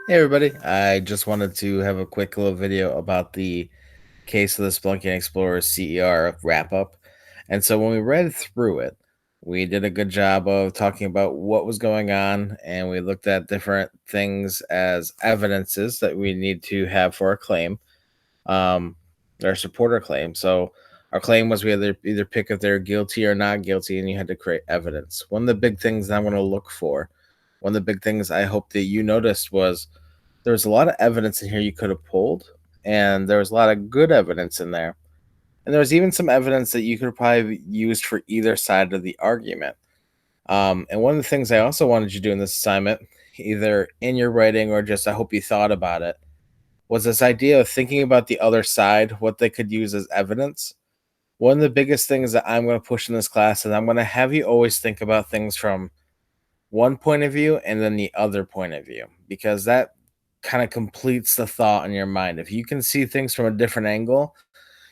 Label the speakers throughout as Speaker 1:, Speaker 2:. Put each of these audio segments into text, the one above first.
Speaker 1: Hey everybody, I just wanted to have a quick little video about the case of the Spelunking Explorer CER wrap up. And so when we read through it, we did a good job of talking about what was going on, and we looked at different things as evidences that we need to have for our claim, um, our supporter claim. So our claim was we had to either pick if they're guilty or not guilty, and you had to create evidence. One of the big things that I'm going to look for, one of the big things I hope that you noticed was there was a lot of evidence in here you could have pulled, and there was a lot of good evidence in there. And there was even some evidence that you could have probably used for either side of the argument. And one of the things I also wanted you to do in this assignment, either in your writing or just I hope you thought about it, was this idea of thinking about the other side, what they could use as evidence. One of the biggest things that I'm going to push in this class is I'm going to have you always think about things from one point of view and then the other point of view, because that kind of completes the thought in your mind. If you can see things from a different angle,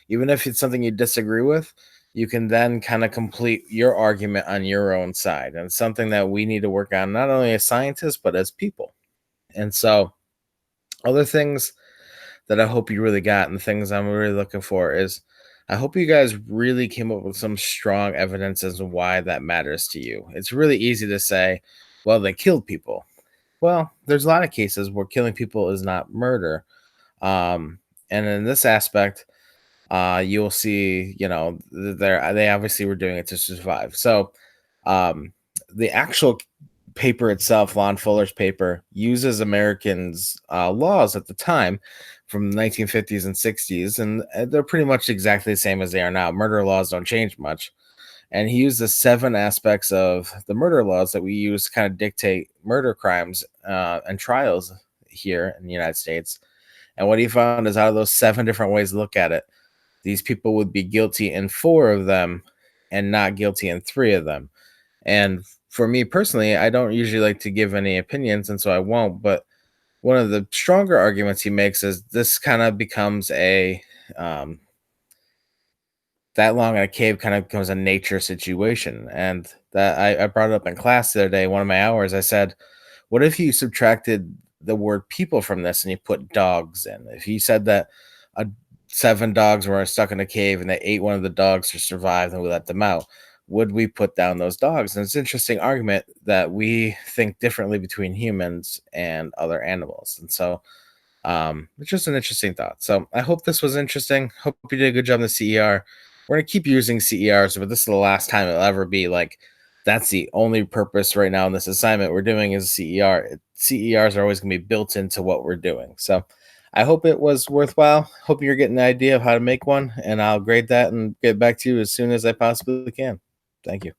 Speaker 1: even if it's something you disagree with, you can then kind of complete your argument on your own side. And it's something that we need to work on, not only as scientists, but as people. And so, other things that I hope you really got and the things I'm really looking for is I hope you guys really came up with some strong evidence as to why that matters to you. It's really easy to say, well, they killed people. Well, there's a lot of cases where killing people is not murder. Um, and in this aspect, you'll see, they obviously were doing it to survive. So, um, the actual paper itself, Lon Fuller's paper, uses Americans' laws at the time from the 1950s and 60s, and they're pretty much exactly the same as they are now. Murder laws don't change much. And he used the seven aspects of the murder laws that we use to kind of dictate murder crimes and trials here in the United States. And what he found is out of those seven different ways to look at it, these people would be guilty in four of them and not guilty in three of them. And for me personally, I don't usually like to give any opinions, and so I won't. But one of the stronger arguments he makes is this kind of becomes a um, that long in a cave kind of becomes a nature situation. And that I brought it up in class the other day, one of my hours. I said, what if you subtracted the word people from this and you put dogs in? If you said that uh, seven dogs were stuck in a cave and they ate one of the dogs to survive and we let them out, would we put down those dogs? And it's an interesting argument that we think differently between humans and other animals. And so it's just an interesting thought. So I hope this was interesting. Hope you did a good job in the CER. We're gonna keep using CERs, but this is the last time it'll ever be like that's the only purpose right now in this assignment we're doing is CER. CERs are always gonna be built into what we're doing. So I hope it was worthwhile. Hope you're getting an idea of how to make one, and I'll grade that and get back to you as soon as I possibly can. Thank you.